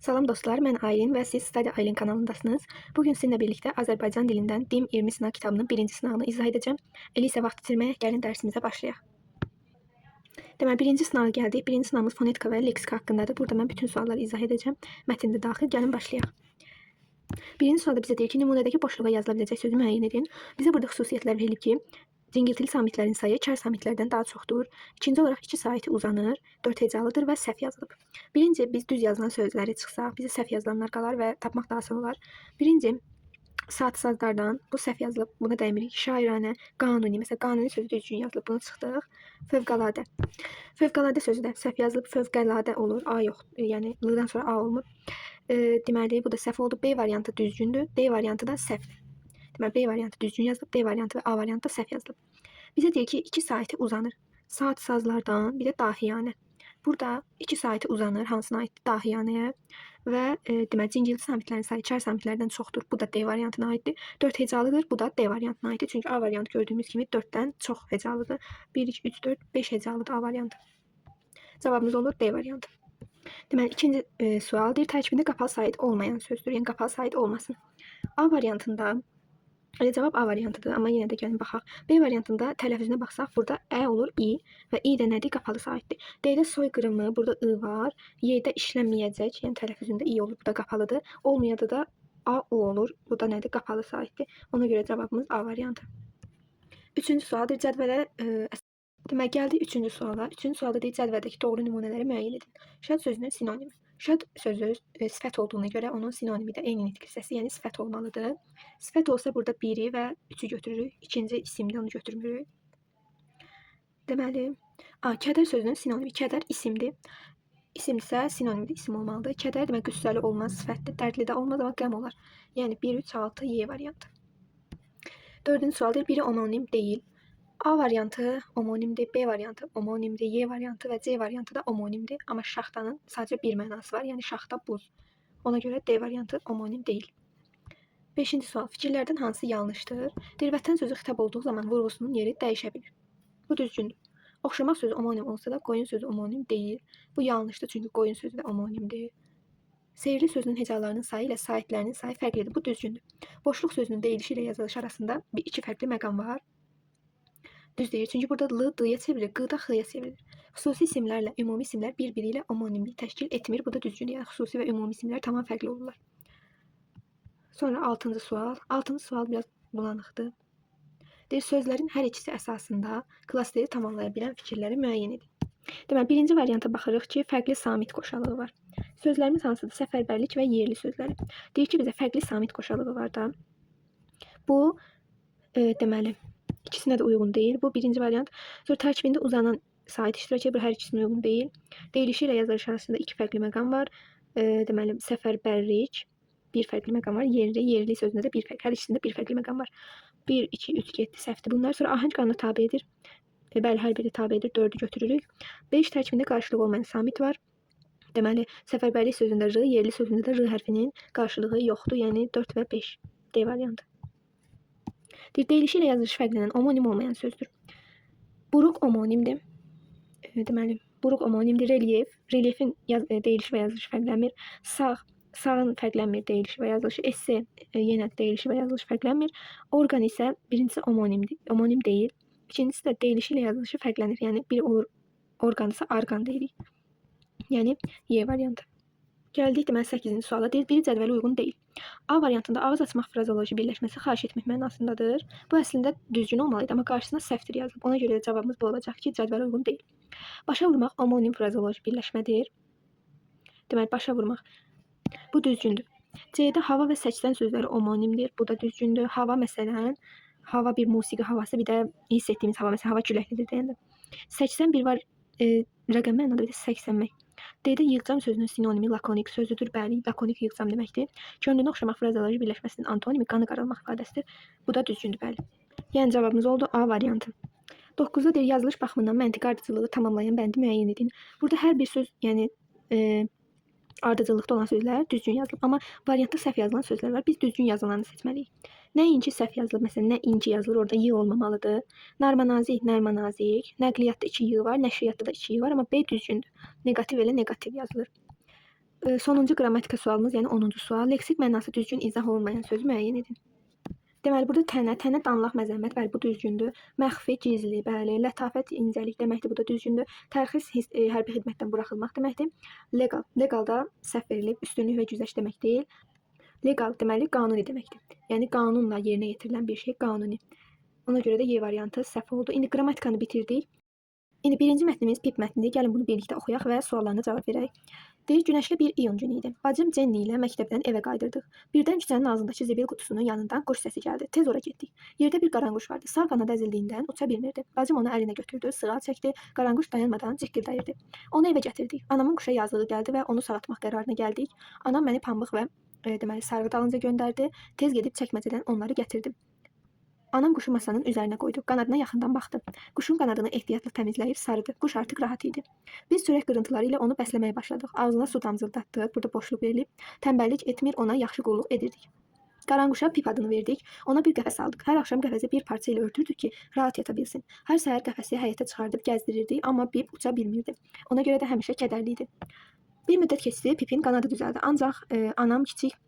Salam dostlar, mən Aylin və siz Study Aylin kanalındasınız. Bugün sizinlə birlikdə Azərbaycan dilindən DİM 20 sınav kitabının birinci sınavını izah edəcəm. Elə isə vaxt itirməyək, gəlin dərsimizə başlayaq. Deməli, birinci sınava gəldik. Birinci sınavımız fonetika və leksika haqqındadır. Burada mən bütün sualları izah edəcəm. Mətndə daxil, gəlin başlayaq. Birinci sualda bizə deyir ki, nümunədəki boşluğa yazıla biləcək sözü müəyyən edin. Bizə burada xüsusiyyətlər verilib ki, cingiltili samitlərin sayı kar samitlərdən daha çoxdur. İkinci olaraq 2 saiti uzanır, 4 hecalıdır və səhv yazılıb. Birinci, biz düz yazılan sözləri çıxsaq, bizə səhv yazılanlar qalar və tapmaq daha asan olar. Birinci, saat-sazlardan bu səhv yazılıb, buna dəymirik. Şairanə, qanuni, məsələn, qanuni sözü düzgün yazılıb, bunu çıxdıq. Fövqəladə. Fövqəladə sözü də səhv yazılıb, fövqəladə olur, A yox, yəni L-dan sonra A olmur. Deməli, bu da səhv oldu. B variantı düzgündür, D variantı da səhvdir. Deməli, B variantı düzgün yazılıb, D variantı və A variantı da səhv yazılıb. Bizə deyir ki, 2 saati uzanır. Saat sazlardan, bir də dahiyanə. Burada 2 saati uzanır, hansına aiddir? Dahiyanəyə. Və deməli, cingilti samitlərin sayı kar samitlərdən çoxdur. Bu da D variantına aiddir. 4 hecalıdır, bu da D variantına aiddir. Çünki A variantı gördüyümüz kimi 4-dən çox hecalıdır. 1, 2, 3, 4, 5 hecalıdır A variantı. Cavabımız olur D variantı. Deməli, ikinci sual deyir, tərkibində qapalı sait olmayan sözdür. Yəni, qapalı sait olmasın. A variantında cavab A variantıdır, amma yenə də gəlin baxaq. B variantında tələffüzünə baxsaq, burada Ə olur I və I də nədir? Qapalı saitdir. D-də soyqırımı, burada I var. Y-də işlənməyəcək, yəni tələffüzündə I olur, bu da qapalıdır. Olmayanda da A, U olur, bu da nədir? Qapalı saitdir. Ona görə cavabımız A variantı. Üçüncü sualdır, cədvələ demək, gəldik üçüncü suala. Üçüncü sualda deyir, cədvəldəki doğru nümunələri müəyyən edin. Şad sözünün sinonimi. Şad sözü sifət olduğuna görə onun sinonimi də eyni nitq hissəsi, yəni sifət olmalıdır. Sifət olsa burada 1-i və 3-ü götürürük. İkinci isimdə onu götürmürük. Deməli, kədər sözünün sinonimi. Kədər isimdir. İsim isə sinonimdir, isim olmalıdır. Kədər demək, qüssəli olmaz, sifətdir. Dərdli də olmaz, amma qəm olar. Yəni 1, 3, 6, Y variantı. Dördüncü sual deyir, biri omonim deyil. A variantı omonimdir, B variantı omonimdir, Y variantı və C variantı da omonimdir. Amma şaxtanın sadəcə bir mənası var, yəni şaxta buz. Ona görə D variantı omonim deyil. Beşinci sual, fikirlərdən hansı yanlışdır? Deyir, vətən sözü xitab olduğu zaman vurğusunun yeri dəyişə bilir. Bu düzgündür. Oxşamaq sözü omonim olsa da qoyun sözü omonim deyil. Bu yanlışdır, çünki qoyun sözü də omonimdir. Seyirli sözünün hecalarının sayı ilə saitlərinin sayı fərqlidir. Bu düzgündür. Boşluq sözünün deyilişi ilə yazılışı arasında iki fərqli məqam var. Düz deyir, çünki burada L, D-yə çevrilir, Q da X-ya çevrilir. Xüsusi isimlərlə ümumi isimlər bir-biri ilə omonimlik təşkil etmir. Bu da düzgündür, yəni xüsusi və ümumi isimlər tamam fərqli olurlar. Sonra 6-cı sual. 6-cı sual biraz bulanıqdır. Deyir, sözlərin hər ikisi əsasında klasteri tamamlaya bilən fikirləri müəyyən edin. Deməli, birinci varianta baxırıq ki, fərqli samit qoşalığı var. Sözlərimiz hansıdır? Səfərbərlik və yerli sözləri. Deyir ki, bizə fərqli samit qoşalığı var da. Bu, deməli, İkisinə də uyğun deyil. Bu birinci variant. Sonra tərkibində uzanan sait iştirak edir. Hər ikisinə uyğun deyil. Deyilişi ilə yazılış arasında iki fərqli məqam var. Deməli, səfərbərlik bir fərqli məqam var. Yerli sözündə də bir fərqli. Hər ikisində bir fərqli məqam var. 1, 2, 3, 7 səhvdir bunlar. Sonra ahəng qanuna tabe edir. Bəli, hər biri tabe edir. 4-ü götürürük. 5 tərkibində qarşılığı olmayan samit var. Deməli, səfərbərlik sözündə R, yerli sözündə də R hərfinin qarşılığı yoxdur. Yəni 4 və 5. D variantı. Deyilişi ilə yazılış fərqlənən omonim olmayan sözdür. Buruq omonimdir. Deməli, buruq omonimdir. Relyefin deyilişi və yazılışı fərqlənmir. Sağın fərqlənmir deyilişi və yazılışı. Esse yenə deyilişi və yazılışı fərqlənmir. Orqan isə birincisi omonim deyil. İkincisi də deyilişi ilə yazılışı fərqlənir. Yəni, biri olur orqanısa arqan deyirik. Yəni, Y variantı. Gəldik deməli 8-ci suala. Deyir, biri cədvələ uyğun deyil. A variantında ağız açmaq frazoloji birləşməsi xahiş etmək mənasındadır. Bu əslində düzgün olmalıydı, amma qarşısına səhvdir yazılıb. Ona görə də cavabımız bu olacaq ki, cədvələ uyğun deyil. Başa vurmaq omonim frazoloji birləşmədir. Deməli, başa vurmaq. Bu düzgündür. C-də hava və səksən sözləri omonimdir. Bu da düzgündür. Hava məsələn, hava bir musiqi havası, bir də hiss etdiyimiz hava, məsələn, hava küləklidir deyəndə. Səksən bir var, rəqəm mənada bir də səksənmək. D-də yığcam sözünün sinonimi lakonik sözüdür. Bəli, lakonik yığcam deməkdir. Könlünə oxşamaq frazoloji birləşməsinin antonimi qanı qaralmaq ifadəsidir. Bu da düzgündür, bəli. Yəni cavabımız oldu A variantı. 9-da deyir, yazılış baxımından məntiqi ardıcılığı tamamlayan bəndi müəyyən edin. Burada hər bir söz, yəni ardıcıllıqda olan sözlər düzgün yazılıb, amma variantda səhv yazılan sözlər var. Biz düzgün yazılanı seçməliyik. Nəinki səhv yazılıb, məsələn, nə inci yazılır, orada y olmamalıdır. Narmanazik, nəqliyyatda 2 y var, nəşriyyatda da 2 y var, amma B düzgündür. Negativ ilə negativ yazılır. sonuncu qrammatika sualımız, yəni 10-cu sual. Leksik mənası düzgün izah olunmayan sözü müəyyən edin. Deməli, burada tənə danlaq, məzəmmət, bəli, bu düzgündür. Məxfi, gizli, bəli. Lətafət, incəlik deməkdir, bu da düzgündür. Tərxis, hərbi xidmətdən buraxılmaq deməkdir. Legalda səhv verilib, üstünlük və güzəşt demək deyil. Legal deməli qanuni deməkdir. Yəni qanunla yerinə yetirilən bir şey qanuni. Ona görə də Y variantı səhv oldu. İndi qrammatikanı bitirdik. İndi birinci mətnimiz PIP mətnidir. Gəlin bunu birlikdə oxuyaq və suallarına cavab verək. Deyir, günəşli bir iyun günü idi. Bacım Jenny ilə məktəbdən evə qayıdırdıq. Birdən küçənin ağzındakı zibil qutusunun yanından quş səsi gəldi. Tez ora getdik. Yerdə bir qaranquş vardı. Sağ qanadı əzildiyindən uça bilmirdi. Bacım onu əlinə götürdü, sığal çəkdi. Qaranquş dayanmadan cikkildəyirdi. Onu evə gətirdik. Anamın quşa yazığı gəldi və onu sağaltmaq qərarına gəldik. Anam məni pambıq və deməli sarğı dalınca göndərdi. Tez gedib çəkməcədən onları gətirdim. Anam quşu masanın üzərinə qoydu. Qanadına yaxından baxdı. Quşun qanadını ehtiyatla təmizləyib sarıdı. Quş artıq rahat idi. Biz çörək qırıntıları ilə onu bəsləməyə başladıq. Ağzına su damcıldatdıq. Burada boşluq verilib. Tənbəllik etmir, ona yaxşı qulluq edirdik. Qaranquşa Pip adını verdik. Ona bir qəfəs aldıq. Hər axşam qəfəsi bir parça ilə örtürdük ki, rahat yata bilsin. Hər səhər qəfəsi həyətə çıxardıb gəzdirirdik, amma Pip uça bilmirdi. Ona görə də həmişə kədərli idi. Bir müddət keçdi, Pipin qanadı düzəldi. Ancaq anam kiçik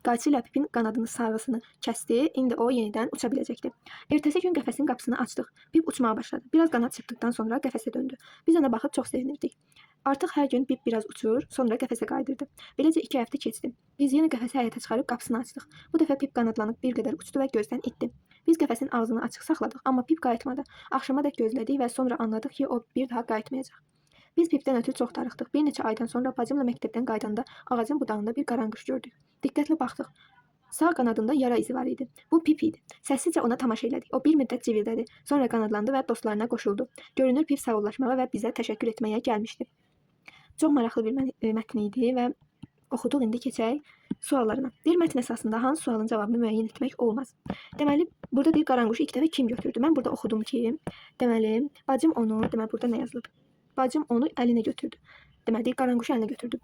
qayçı ilə Pipin qanadını sarğısını kəsdi. İndi o yenidən uça biləcəkdi. Ertəsi gün qəfəsin qapısını açdıq. Pip uçmağa başladı. Biraz qanad çıxdıqdan sonra qəfəsə döndü. Biz ona baxıb çox sevinirdik. Artıq hər gün Pip biraz uçur, sonra qəfəsə qayıdırdı. Beləcə 2 həftə keçdi. Biz yenə qəfəsi həyətə çıxarıb qapısını açdıq. Bu dəfə Pip qanadlanıb bir qədər uçdu və gözdən itdi. Biz qəfəsin ağzını açıq saxladıq, amma Pip qayıtmadı. Axşama dək gözlədik və sonra anladıq ki, o bir daha qayıtmayacaq. Biz Pipdən ötürü çox darıxdıq. Bir neçə aydan sonra bacımla məktəbdən qayıdanda ağacın budağında bir qaranquş gördük. Diqqətlə baxdıq. Sağ qanadında yara izi var idi. Bu Pip idi. Səssizcə ona tamaşa elədik. O bir müddət civildədi. Sonra qanadlandı və dostlarına qoşuldu. Görünür Pip sağollaşmağa və bizə təşəkkür etməyə gəlmişdi. Çox maraqlı bir mətn idi və oxuduq. İndi keçək suallarına. Deyir, mətn əsasında hansı sualın cavabını müəyyən etmək olmaz. Deməli, burada deyir, qaranquşu ilk dəfə kim götürdü? Mən burada oxudum ki, deməli, bacım onu, deməli, burada nə yazılıb? Bacım onu əlinə götürdü. Deməli, qaranquşu əlinə götürdü.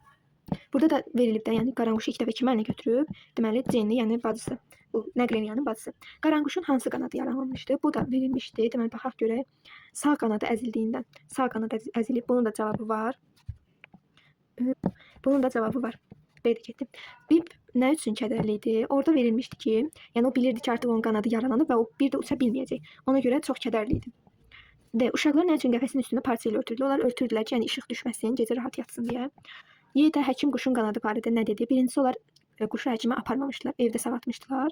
Burada da verilib də, yəni qaranquşu ilk dəfə kim əlinə götürüb? Deməli, Jenny, yəni bacısı. Bu Nəqleniyanın bacısı. Qaranquşun hansı qanadı yaralanmışdı? Bu da verilmişdi. Deməli, baxaq görək. Sağ qanadı əzildiyindən. Sağ qanadı əzilib. Bunun da cavabı var. Bunun da cavabı var. B-də getdim. Pip nə üçün kədərli idi? Orada verilmişdi ki, yəni o bilirdi ki, artıq onun qanadı yaralanıb və o bir də uça bilməyəcək. Ona görə çox kədərli idi. D. Uşaqlar nə üçün qəfəsin üstünü parça ilə örtürdülər? Onlar örtürdülər ki, yəni işıq düşməsin, gecə rahat yatsın deyə. Y-də həkim quşun qanadı barədə nə dedi? Birincisi, onlar quşu həkimə aparmamışdılar, evdə sağaltmışdılar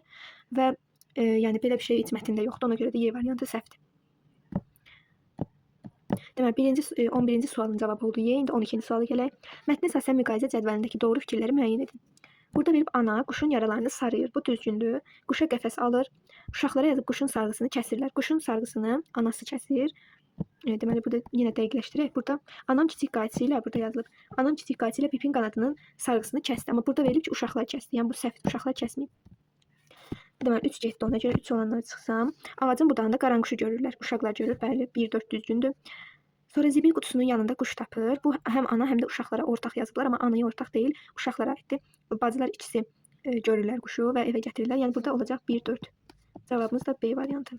və yəni belə bir şey heç mətndə yoxdur. Ona görə də Y variantı səhvdir. Deməli, 11-ci sualın cavabı oldu Y. İndi 12-ci suala gələk. Mətnə əsasən müqayisə cədvəlindəki doğru fikirləri müəyyən edin. Burada verib ana quşun yaralarını sarıyır. Bu düzgündür. Quşa qəfəs alır. Uşaqlara yazıb quşun sarğısını kəsirlər. Quşun sarğısını anası kəsir. Deməli, burada yenə dəqiqləşdirək. Burada anam kiçik qayçı ilə burada yazılıb. Anam kiçik qayçı ilə Pipin qanadının sarğısını kəsdi. Amma burada verilib ki, uşaqlar kəsdi. Yəni bu səhvdir. Uşaqlar kəsməyib. Deməli, 3 getdi. Ona görə 3 olanları çıxsam. Ağacın budağında qaranquşu görürlər. Uşaqlar görür. Bəli, 1-4 düzgündür. Sonra zibil qutusunun yanında quş tapır. Bu həm ana, həm də uşaqlara ortaq yazıblar, amma anaya ortaq deyil, uşaqlara aiddir. Bacılar ikisi görürlər quşu və evə gətirirlər. Yəni burada olacaq 1-4. Cavabımız da B variantı.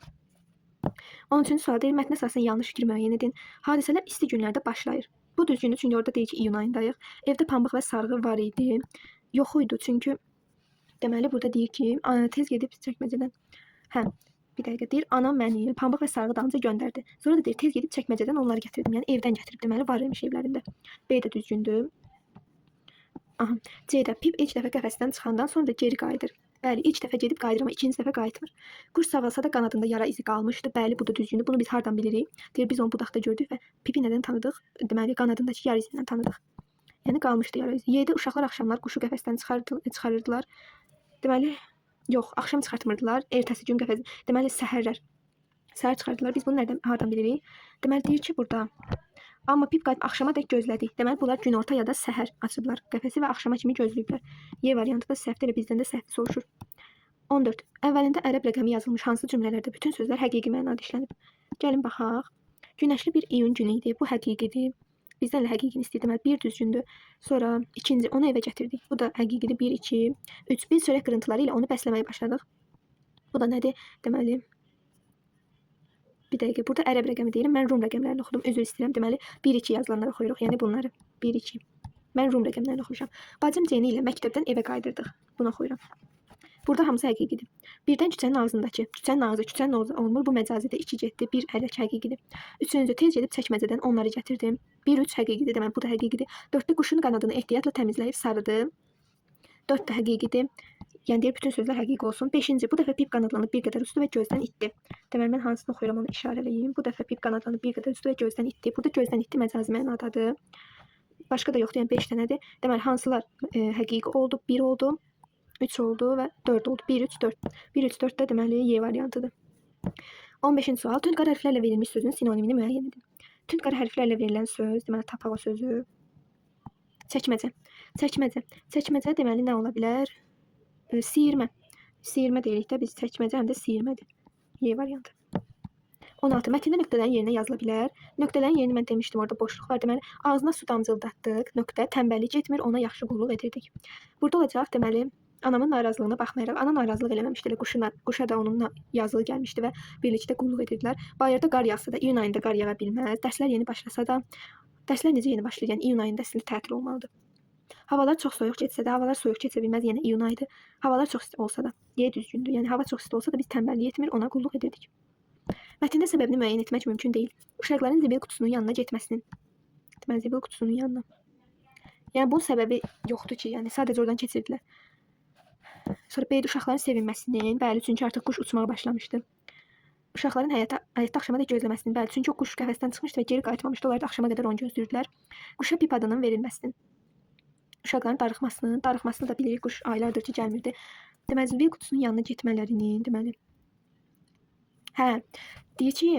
13-cü sual deyir, mətnə əsasən yanlış fikir müəyyən edin. Hadisələr isti günlərdə başlayır. Bu düzgündür, çünki orada deyir ki, iyun ayındayıq. Evdə pambıq və sarğı var idi. Yox idi, çünki deməli burada deyir ki, tez gedib çəkməcədən. Bir dəqiqə deyir, anam məni pambıq və sarğı dalınca göndərdi. Sonra da deyir, tez gedib çəkməcədən onları gətirdim. Yəni evdən gətirib, deməli var imiş evlərində. B də düzgündür. Aha. C-də Pip ilk dəfə qəfəsdən çıxandan sonra geri qayıdır. Bəli, ilk dəfə gedib qayıdır, amma ikinci dəfə qayıtmır. Quş sağalsa da qanadında yara izi qalmışdı. Bəli, bu da düzgündür. Bunu biz hardan bilirik? Deyir, biz onu budaqda gördük və Pipi nədən tanıdıq? Deməli, qanadındakı yara izindən tanıdıq. Yəni qalmışdı yara izi. Y-də uşaqlar axşamlar quşu qəfəsdən çıxarırdılar. Deməli, yox, axşam çıxartmırdılar. Ertəsi gün qəfəs. Deməli, səhər çıxardılar. Biz bunu hardan bilirik? Deməli, deyir ki, burada. Amma Pip qayıdıb axşama dək gözlədik. Deməli, bunlar günorta ya da səhər açıblar qəfəsi və axşama kimi gözləyiblər. Y variantı da səhvdir, elə bizdən də səhv soruşur. 14. Əvvəlində ərəb rəqəmi yazılmış hansı cümlələrdə bütün sözlər həqiqi mənada işlənib? Gəlin baxaq. Günəşli bir iyun günü idi. Bu həqiqidir. Bizdən də həqiqini istəyir. Deməli, 1 düzgündür. Sonra ikinci, onu evə gətirdik. Bu da həqiqidir. 1, 2, 3. Biz çörək qırıntıları ilə onu bəsləməyə başladıq. Bu da nədir? Deməli, bir dəqiqə, burada ərəb rəqəmi deyirəm. Mən rum rəqəmlərini oxudum. Üzr istəyirəm. Deməli, 1, 2 yazılanları oxuyuruq. Yəni bunları. 1, 2. Mən Rum rəqəmlərini oxuyacağam. Bacım Ceyni ilə məktəbdən evə qayıdırdıq. Bunu oxuyuram. Burada hamısı həqiqidir. Birdən küçənin ağzındakı, küçənin ağzı, küçənin ağzı olmur. Bu məcazidə 2 getdi, 1 ələk həqiqidir. Üçüncü, tez gedib çəkməcədən onları gətirdim. 1-3 həqiqidir, deməli bu da həqiqidir. 4-də quşun qanadını ehtiyatla təmizləyib sarıdım. 4 də həqiqidir. Yəni deyir, bütün sözlər həqiqi olsun. 5-ci, bu dəfə Pip qanadlanıb bir qədər uçdu və gözdən itdi. Deməli, mən hansını oxuyuram onu işarələyim. Bu dəfə Pip qanadlanıb bir qədər uçdu və gözdən itdi. Burada gözdən itdi məcazi mənadadır. Başqa da yoxdur, yəni 5 dənədir. Deməli, hansılar həqiqi oldu? 1 oldu, 3 oldu və 4 oldu. 1, 3, 4. 1, 3, 4 də deməli Y variantıdır. 15-ci sual. Tünd qara hərflərlə verilmiş sözün sinonimini müəyyən edin. Tünd qara hərflərlə verilən söz, deməli, tapağa sözü. Çəkməcə. Çəkməcə. Çəkməcə deməli nə ola bilər? Siyirmə. Siyirmə deyirik də biz, çəkməcə həm də siyirmədir. Y variantı. 16. Mətndə nöqtələrin yerinə yazıla bilər. Nöqtələrin yerini mən demişdim, orada boşluq var. Deməli, ağzına su damcıldatdıq. Nöqtə tənbəllik etmir, ona yaxşı qulluq edirdik. Burada olacaq, deməli, anamın narazılığına baxmayaraq, ana narazılıq eləməmişdi. Quşa da onun yazığı gəlmişdi və birlikdə qulluq edirdilər. Bayırda qar yağsa da, iyun ayında qar yağa bilməz. Dərslər yeni başlasa da, dərslər necə yeni başlayır? Yəni iyun ayında əslində tətil olmalıdır. Havalar çox soyuq getsə də, havalar soyuq keçə bilməz, yəni iyun ayıdır. Havalar çox isti olsa da, düzgündür. Yəni hava çox isti olsa da biz tənbəllik etmir, ona qulluq edirdik. Mətndə səbəbini müəyyən etmək mümkün deyil. Uşaqların zibil qutusunun yanına getməsinin. Deməli, zibil qutusunun yanına. Yəni bunun səbəbi yoxdur ki, yəni sadəcə oradan keçirdilər. Sonra B uşaqların sevinməsinin, bəli, çünki artıq quş uçmağa başlamışdı. Uşaqların həyatda axşama da gözləməsinin, bəli, çünki o quş qəfəsdən çıxmışdı və geri qayıtmamışdı. Onlar da axşama qədər onu gözləyirdilər. Quşa Pip adının verilməsinin. Uşaqların darıxmasını da bilirik, quş aylardır ki, gəlmirdi. Deməli, zibil qutusunun yanına getmələrinin, deməli. Hə, deyir ki,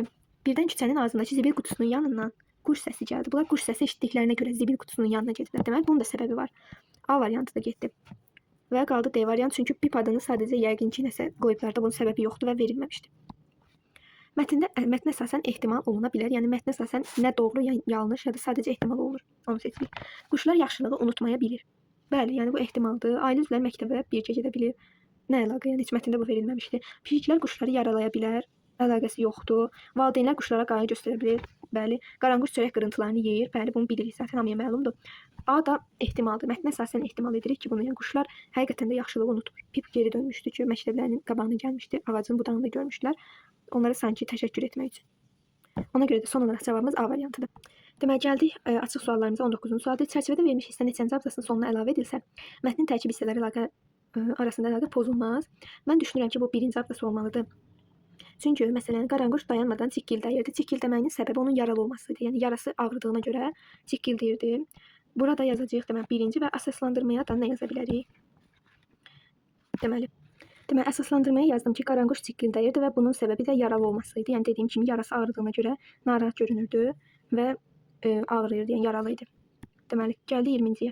birdən küçənin ağzındakı zibil qutusunun yanından quş səsi gəldi. Bunlar quş səsi eşitdiklərinə görə zibil qutusunun yanına getdilər. Deməli, bunun da səbəbi var. A variantı da getdi. Və qaldı D variantı, çünki Pip adını sadəcə yəqin ki, nəsə qoyublar da bunun səbəbi yoxdur və verilməmişdi. Mətnə əsasən ehtimal oluna bilər. Yəni, mətnə əsasən nə doğru, ya yanlış, ya da sadəcə ehtimal olunur. Onu seçirik. Quşlar yaxşılığı unutmaya bilir. Bəli, yəni bu ehtimaldır. Ailə üzvləri məktəbə birgə gedə bilir. Nə əlaqə? Yəni, heç mətndə bu verilməmişdi. Pişiklər quşları yaralaya bilər. Əlaqəsi yoxdur. Valideynlər quşlara qayğı göstərə bilir. Bəli. Qaranquş çörək qırıntılarını yeyir. Bəli, bunu bilirik. Zaten hamıya məlumdur. A da ehtimaldır. Mətnə əsasən ehtimal edirik ki, bunu yəni quşlar həqiqətən də yaxşılığı unutmur. Pip geri dönmüşdü ki, məktəblərinin qabağına gəlmişdi. Ağacın budağında görmüşdülər. Onlara sanki təşəkkür etmək üçün. Ona görə də son olaraq cavabımız A variantıdır. Deməli, gəldik açıq suallarımıza 19-cu sualdır. Çərçivədə verilmiş hissə neçənci abzasının sonuna əlavə edilsə, mətnin tərkib hissələri arasında əlaqə pozulmaz. Mən düşünürəm ki, bu 1-ci abzası olmalıdır. Çünki, məsələn, qaranquş dayanmadan cikkildəyirdi. Cikkildəməyinin səbəbi onun yaralı olmasıdır. Yəni, yarası ağrıdığına görə cikkildəyirdi. Burada yazacağıq, deməli, 1-ci və əsaslandırmaya da nə yaza bilərik? Deməli, əsaslandırmaya yazdım ki, qaranquş cikkildəyirdi və bunun səbəbi də yaralı olmasıydı. Yəni, dediyim kimi, yarası ağrıdığına görə narahat görünürdü və ağrıyırdı, yəni yaralı idi. Deməli, gəldi 20-ciyə.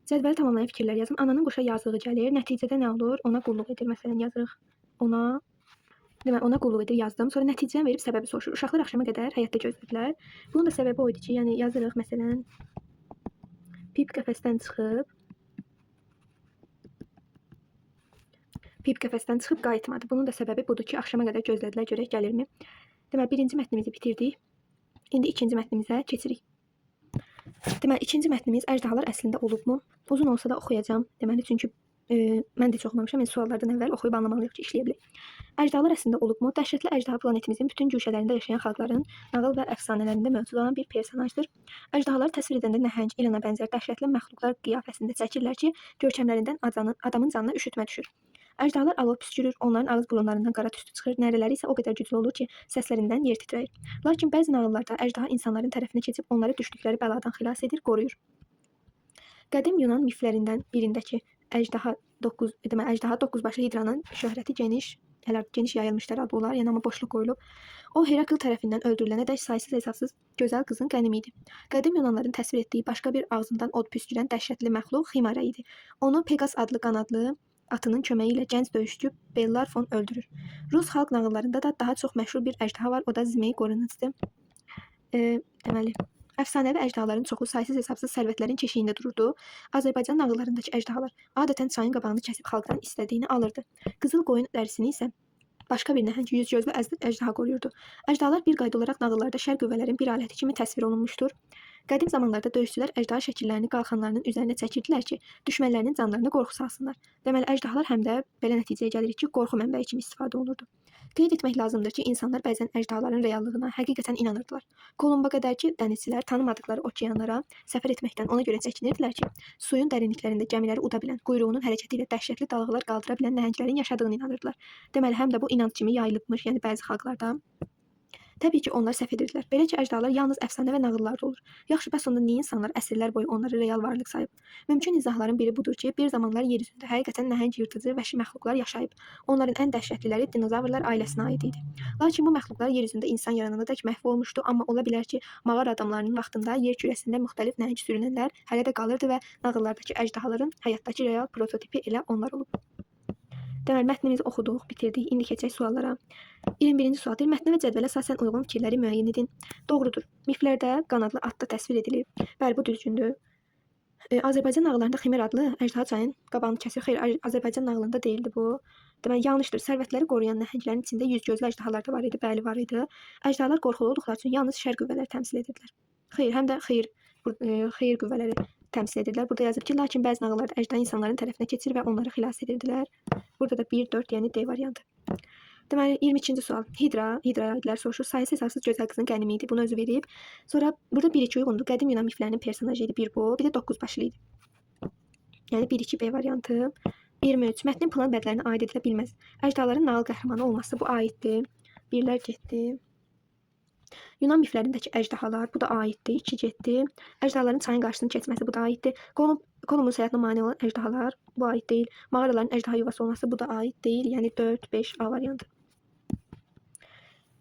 Cədvəli tamamlayan fikirlər yazın. Ananın quşa yazığı gəlir. Nəticədə nə olur? Ona qulluq edir. Məsələn, yazırıq. Ona qulluq edir yazdım. Sonra nəticəni verib səbəbi soruşur. Uşaqlar axşama qədər həyətdə gözlədilər. Bunun da səbəbi o idi ki, yəni yazırıq məsələn, Pip qəfəsdən çıxıb qayıtmadı. Bunun da səbəbi budur ki, axşama qədər gözlədilər, görək gəlirmi? Deməli, birinci mətnimizi bitirdik. İndi ikinci mətnimizə keçirik. Deməli, ikinci mətnimiz əjdahalar əslində olubmu? Uzun olsa da oxuyacağam. Deməli, çünki mən də heç oxumamışam. Yəni, suallardan əvvəl oxuyub anlamalıyıq ki, işləyə bilir. Əjdahalar əslində olubmu? Dəhşətli əjdaha planetimizin bütün güşələrində yaşayan xalqların nağıl və əfsanələrində mövcud olan bir personajdır. Əjdahaları təsvir edəndə nəhəng, ilana bənzər dəhşətli məxluqlar qiyafəsində çəkirlər ki, görkəmlərindən adamın canına üşütmə düşür. Əjdahalar alov püskürür, onların ağız burunlarından qara tüstü çıxır, nərələri isə o qədər güclü olur ki, səslərindən yer titrəyir. Lakin bəzi nağıllarda əjdaha insanların tərəfinə keçib onları düşdükləri bəladan xilas edir, qoruyur. Qədim Yunan miflərindən birindəki əjdaha 9 başlı hidranın şöhrəti geniş yayılmışdır adı olar, yəni amma boşluq qoyulub. O, Herakl tərəfindən öldürülənədək saysız hesabsız gözəl qızın qənimi idi. Qədim Yunanların təsvir etdiyi başqa bir ağzından od püskürən dəhşətli məxluq Ximara idi. Onu Peqas adlı qanadlı atının köməyi ilə gənc döyüşçü Bellarfon öldürür. Rus xalq nağıllarında da daha çox məşhur bir əjdaha var, o da Zmey Qorunuzdur. Deməli, əfsanəvi əjdahaların çoxu saysız hesabsız sərvətlərin keşiyində dururdu. Azərbaycan nağıllarındakı əjdahalar adətən çayın qabağını kəsib xalqdan istədiyini alırdı. Qızıl qoyun dərisini isə başqa bir nəhəng yüzgözlü əjdaha qoruyurdu. Əjdahalar bir qayda olaraq nağıllarda şər qüvvələrin bir aləti kimi təsvir olunmuşdur. Qədim zamanlarda döyüşçülər əjdaha şəkillərini qalxanlarının üzərinə çəkirdilər ki, düşmənlərinin canlarına qorxu salsınlar. Deməli, əjdahalar həm də belə nəticəyə gəlirik ki, qorxu mənbəyi kimi istifadə olunurdu. Qeyd etmək lazımdır ki, insanlar bəzən əjdahaların reallığına həqiqətən inanırdılar. Kolumba qədərki dənizçilər tanımadıkları okeanlara səfər etməkdən ona görə çəkinirdilər ki, suyun dərinliklərində gəmiləri uda bilən, quyruğunun hərəkəti ilə dəhşətli dalğalar qaldıra bilən nəhənglərin yaşadığını inanırdılar. Deməli, həm də bu inanc kimi yayılıbmış, yəni bəzi xalqlarda. Təbii ki, onlar səhv edirdilər. Belə ki, əjdahalar yalnız əfsanə və nağıllarda olur. Yaxşı, bəs onda niyə insanlar əsrlər boyu onları real varlıq sayıb? Mümkün izahların biri budur ki, bir zamanlar yer üzündə həqiqətən nəhəng, yırtıcı, vəhşi məxluqlar yaşayıb. Onların ən dəhşətliləri dinozavrlar ailəsinə aid idi. Lakin bu məxluqlar yer üzündə insan yarananadək məhv olmuşdu, amma ola bilər ki, mağara adamlarının vaxtında yer kürəsində müxtəlif nəhəng sürünənlər hələ də qalırdı və nağıllardakı əjdahaların həyatdakı real prototipi elə onlar olub. Deməli, mətnimizi oxuduq, bitirdik. İndi keçək suallara. 21-ci sual deyir, mətnə və cədvələ əsasən uyğun fikirləri müəyyən edin. Doğrudur. Miflərdə qanadlı atda təsvir edilib. Bəli, bu düzgündür. Azərbaycan nağıllarında Ximər adlı əjdaha çayın qabağını kəsir. Xeyr, Azərbaycan nağılında deyildi bu. Deməli, yanlışdır. Sərvətləri qoruyan nəhənglərin içində yüzgözlü əjdahalar da var idi. Bəli, var idi. Əjdahalar qorxulu olduqları üçün yalnız şər qüvvələri təmsil edirdilər. Xeyr, həm də xeyir qüvvələri təmsil edirdilər. Burada yazıb ki, lakin bəzi nağıllarda əjdaha insanların tərəfinə keçir və onları xilas edirdilər. Burada da 1, 4, yəni D variantı. Deməli, 22-ci sual. Hidra aidlər soruşur. Sayısı hesabsız gözəl qızın qənimi idi. Bunu özü verib. Sonra burada 1-2 uyğundur. Qədim Yunan miflərinin personajı idi. Bir bu, bir də 9 başlı idi. Yəni 1-2 B variantı. 23. Mətnin plan bədlərinə aid edilə bilməz. Əjdahaların nağıl qəhrəmanı olması bu aiddir. Birlər getdi. Yunan miflərindəki əjdahalar, bu da aiddir. 2 getdi. Əjdahaların çayın qarşısını keçməsi, bu da aiddir. Kolumbus həyatına mane olan əjdahalar, bu aid deyil. Mağaraların əjdaha yuvası olması, bu da aid deyil. Yəni 4, 5 A variantı.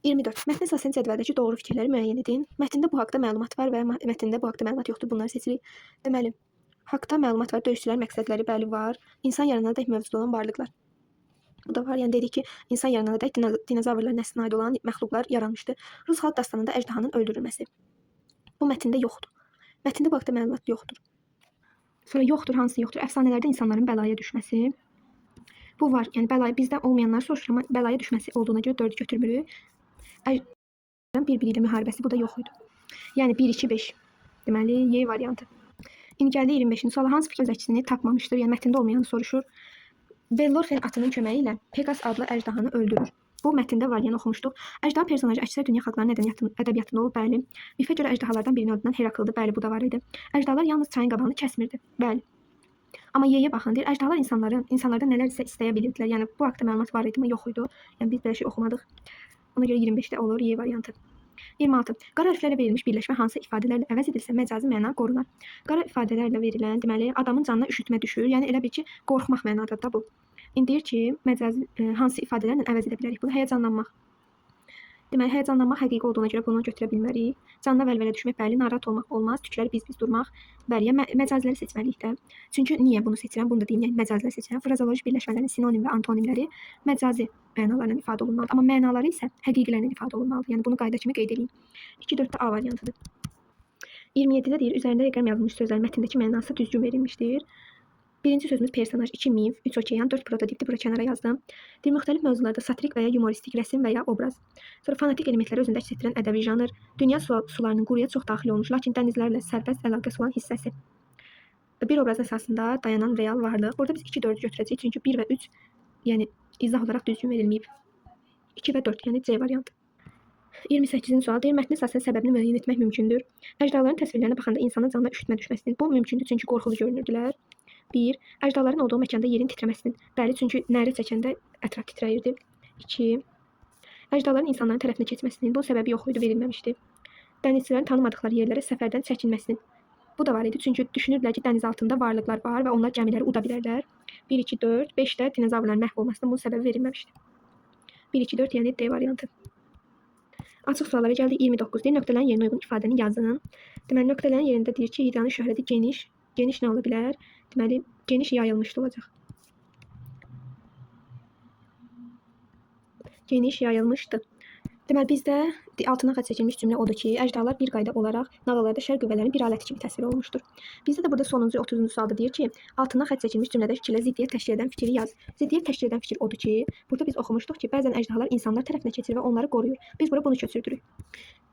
24. Mətnə əsasən cədvəldəki doğru fikirləri müəyyən edin. Mətndə bu haqda məlumat var və mətndə bu haqda məlumat yoxdur. Bunları seçirik. Deməli, haqda məlumat var. Döyüşçülərin məqsədləri bəli var. İnsan yarananadək mövcud olan varlıqlar. Bu da var. Yəni dedik ki, insan yarananadək dinozavrlar nəslinə aid olan məxluqlar yaranmışdı. Rus xalq dastanında əjdahanın öldürülməsi. Bu mətndə yoxdur. Mətndə bu haqda məlumat yoxdur. Sonra yoxdur, hansı yoxdur? Əfsanələrdə insanların bəlaya düşməsi. Bu var. Yəni bəlaya bizdə olmayanlar soruşur, amma bəlaya düşməsi olduğuna görə 4-ü götürmürük. Bir-biri ilə müharibəsi, bu da yox idi. Yəni 1, 2, 5. Deməli, Y variantı. İndi gəldi 25-ci suala. Hansı fikir zəkisini tapmamışdır? Yəni mətndə olmayanı soruşur. Bellorfen atının köməyi ilə Pegas adlı əjdahanı öldürür. Bu mətndə var, yəni oxumuşduq. Əjdaha personajı əksər dünya xalqlarının ədəbiyyatında olub, bəli. Mifə görə əjdahalardan birinin öldürülən Herakldır, bəli, bu da var idi. Əjdahalar yalnız çayın qabağını kəsmirdi, bəli. Amma Y-yə baxın, deyir, əjdahalar insanlardan nələr isə istəyə bilirdilər. Yəni bu haqda məlumat var idi, amma yox idi. Yəni biz belə şey oxumadıq. Ona görə 25-də olur Y variantı. 26. Qara hərflərlə verilmiş birləşmə hansı ifadələrlə əvəz edilsə məcazi məna qorunar. Qara ifadələrlə verilən, deməli, adamın canına üşütmə düşür. Yəni elə bil ki, qorxmaq mənadadır da bu. İndi deyir ki, məcazi hansı ifadələrlə əvəz edə bilərik bunu? Həyəcanlanmaq. Deməli, həyəcanlanmaq həqiqi olduğuna görə bunu götürə bilmərik. Canına vəlvələ düşmək, bəli, narahat olmaq olmaz. Tükləri biz durmaq, bəli, məcaziləri seçməliyik də. Çünki niyə bunu seçirəm? Bunu da deyim, yəni məcaziləri seçirəm. Frazoloji birləşmələrin sinonim və antonimləri məcazi mənalarla ifadə olunmalıdır. Amma mənaları isə həqiqilərlə ifadə olunmalıdır. Yəni bunu qayda kimi qeyd edeyim. 2-4-də A variantıdır. 27-də deyir, üzərində rəqəm yazılmış sözlərin mətndəki mənası düzgün verilmişdir. Birinci sözümüz personaj, 2 mif, 3 okean, 4 prototipdir, bura kənara yazdım. Deyir, müxtəlif mövzularda satirik və ya humoristik rəsm və ya obraz. Sonra fanatik elementləri özündə əks etdirən ədəbi janr, dünya sularının quruya çox daxil olmuş, lakin dənizlərlə sərbəst əlaqəsi olan hissəsi. Bir obraz əsasında dayanan real varlıq. Burada biz 2-4 götürəcəyik, çünki 1 və 3 yəni izah olaraq düzgün verilməyib. 2 və 4, yəni C variantı. 28-ci sual deyir, mətnin əsasən səbəbini müəyyən etmək mümkündür. Əjdahaların təsvirlərinə baxanda insanın canına üşütmə düşməsinin. Bu mümkündür, çünki qorxulu görünürdülər. 1. Əjdahaların olduğu məkanda yerin titrəməsinin. Bəli, çünki nərə çəkəndə ətraf titrəyirdi. 2. Əjdahaların insanların tərəfinə keçməsinin. Bunun səbəbi yox idi, verilməmişdi. Dənizçilərin tanımadıqları yerlərə səfərdən çəkilməsinin. Bu da var idi, çünki düşünürdülər ki, dəniz altında varlıqlar var və onlar gəmiləri uda bilərlər. 1, 2, 4, 5-də dinozavrların məhv olmasının bunun səbəbi verilməmişdi. 1, 2, 4, yəni D variantı. Açıq suallara gəldik. 29 deyir, nöqtələrin yerinə uyğun ifadəni yazın. Deməli, nöqtələrin yerində deyir ki, hidranın şöhrəti geniş. Geniş nə ola bilər? Deməli, geniş yayılmışdı olacaq. Geniş yayılmışdı. Deməli, bizdə altından xətt çəkilmiş cümlə odur ki, əjdahalar bir qayda olaraq nağıllarda şər qüvvələrinin bir aləti kimi təsvir olunmuşdur. Bizdə də burada sonuncu 30-cu sualda deyir ki, altından xətt çəkilmiş cümlədə fikirlə ziddiyyət təşkil edən fikri yaz. Ziddiyyət təşkil edən fikir odur ki, burada biz oxumuşduq ki, bəzən əjdahalar insanlar tərəfinə keçir və onları qoruyur. Biz bura bunu köçürdürük.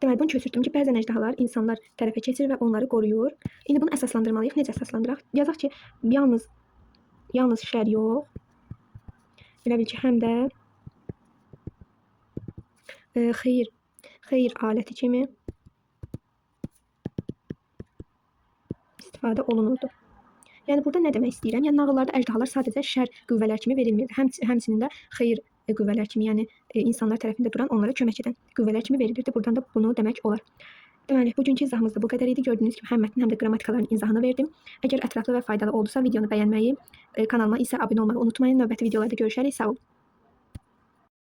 Deməli, bunu köçürdüm ki, bəzən əjdahalar insanlar tərəfə keçir və onları qoruyur. İndi bunu əsaslandırmalıyıq. Necə əsaslandıraq? Yazaq ki, yalnız şər yox, elə bil ki, həm də xeyir aləti kimi istifadə olunurdu. Yəni burada nə demək istəyirəm? Yəni nağıllarda əjdahalar sadəcə şər qüvvələr kimi verilmirdi. Həmçinin də xeyir qüvvələr kimi, yəni insanlar tərəfində duran, onlara kömək edən qüvvələr kimi verilirdi. Buradan da bunu demək olar. Deməli, bugünkü izahımız da bu qədər idi. Gördüyünüz kimi həm mətnin, həm də qrammatikaların izahını verdim. Əgər ətraflı və faydalı oldusa, videonu bəyənməyi, kanalıma isə abunə olmağı unutmayın. Növbəti videolarda görüşərik. Sağ olun.